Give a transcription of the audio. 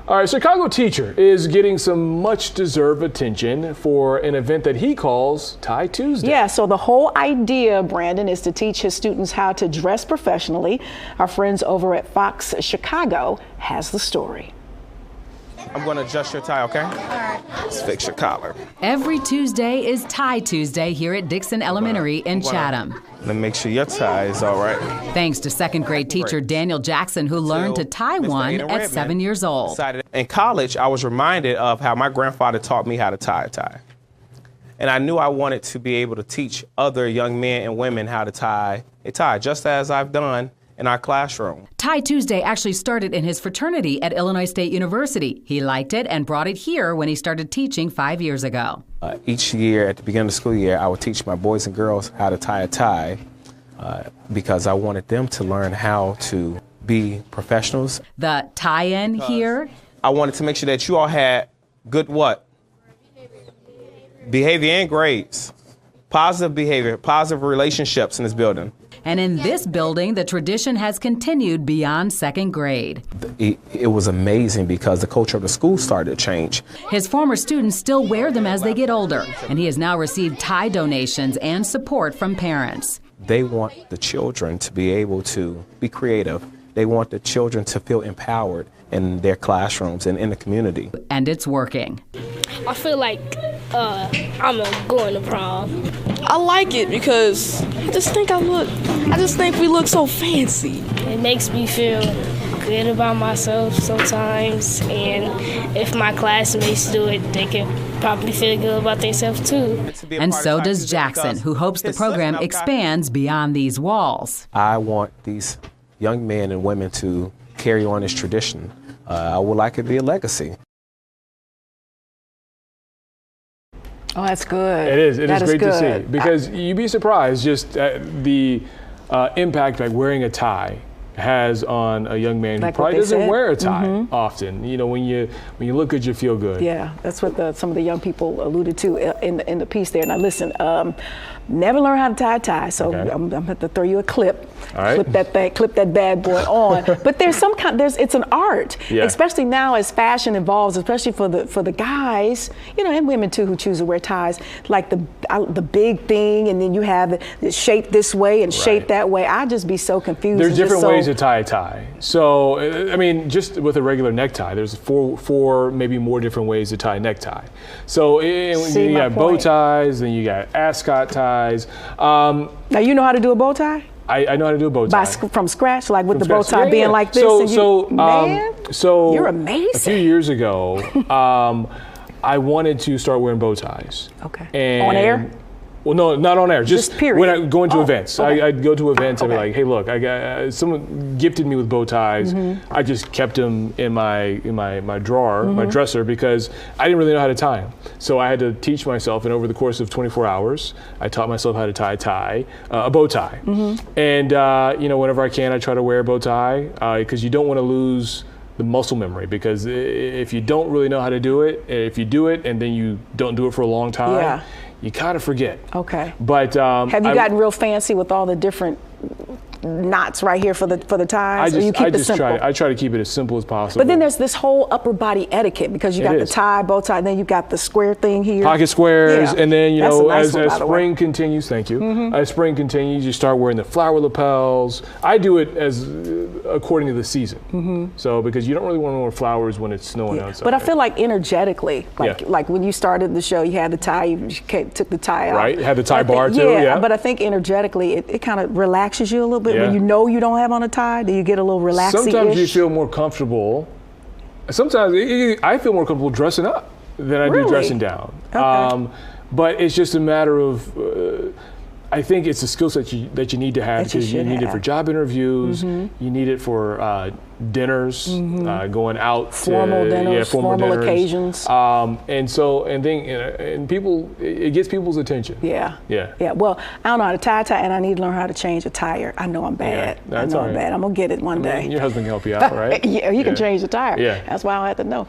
All right, Chicago teacher is getting some much deserved attention for an event that he calls Tie Tuesday. Yeah, so the whole idea, Brandon, is to teach his students how to dress professionally. Our friends over at Fox Chicago has the story. I'm going to adjust your tie, okay? All right. Let's fix your collar. Every Tuesday is Tie Tuesday here at Dixon Elementary in Chatham. Let me make sure your tie is all right. Thanks to second grade teacher Daniel Jackson, who learned to tie one at 7 years old. In college, I was reminded of how my grandfather taught me how to tie a tie. And I knew I wanted to be able to teach other young men and women how to tie a tie, just as I've done in our classroom. Tie Tuesday actually started in his fraternity at Illinois State University. He liked it and brought it here when he started teaching 5 years ago. Each year at the beginning of the school year, I would teach my boys and girls how to tie a tie because I wanted them to learn how to be professionals. The tie-in here? I wanted to make sure that you all had good what? Behavior and grades. Positive behavior, positive relationships in this building. And in this building, the tradition has continued beyond second grade. It was amazing because the culture of the school started to change. His former students still wear them as they get older, and he has now received tie donations and support from parents. They want the children to be able to be creative. They want the children to feel empowered in their classrooms and in the community. And it's working. I feel like I'm going to prom. I like it because I just think we look so fancy. It makes me feel good about myself sometimes, and if my classmates do it, they can probably feel good about themselves too. And so does Jackson, who hopes the program expands beyond these walls. I want these young men and women to carry on this tradition. I would like it to be a legacy. Oh, that's good. It is. It is great to see, good. because you'd be surprised just the impact like wearing a tie has on a young man who probably doesn't wear a tie often. You know, when you look good, you feel good. Yeah, that's what some of the young people alluded to in the piece there. Now listen, never learn how to tie a tie, so I'm going to throw you a clip. All right. Clip that bad boy on. But there's it's an art, especially now as fashion evolves, especially for the guys, you know, and women too who choose to wear ties, like the big thing, and then you have it shaped this way and shaped that way. I'd just be so confused. There's different ways to tie a tie. So, I mean, just with a regular necktie, there's four maybe more different ways to tie a necktie. So, you got bow ties, then you got ascot ties. Now, you know how to do a bow tie? I know how to do a bow tie. From scratch, like with the bow tie being like this? So you're amazing. A few years ago, I wanted to start wearing bow ties. Okay. And on air? Well, no, not on air. Just period. When I go into events. I'd go to events and be like, hey, look, someone gifted me with bow ties. I just kept them in my drawer, my dresser, because I didn't really know how to tie them. So I had to teach myself, and over the course of 24 hours, I taught myself how to tie a bow tie. And, you know, whenever I can, I try to wear a bow tie because you don't want to lose the muscle memory, because if you don't really know how to do it, if you do it and then you don't do it for a long time, you kind of forget. Okay. But have you gotten real fancy with all the different knots right here for the ties? Or you keep it simple? I try to keep it as simple as possible. But then there's this whole upper body etiquette, because you got the tie, bow tie, and then you got the square thing here. Pocket squares, and then, you know, nice as spring continues, as spring continues, you start wearing the flower lapels. I do it as according to the season. So, because you don't really want to wear flowers when it's snowing outside. But I feel like energetically, like when you started the show, you had the tie, you took the tie out. Right, had the tie bar too, but I think energetically, it kind of relaxes you a little bit. When you know you don't have on a tie, do you get a little relaxing-ish? Sometimes you feel more comfortable. Sometimes I feel more comfortable dressing up than I do dressing down. Okay. But it's just a matter of, I think it's a skill set that you need to have, because you need it for job interviews, you need it for dinners, going out formal dinners, formal occasions. And people, it gets people's attention. Yeah. Well, I don't know how to tie a tie, and I need to learn how to change a tire. I know I'm bad. I'm bad. I'm gonna get it one day. Your husband can help you out, right? He can change the tire. Yeah. That's why I don't have to know.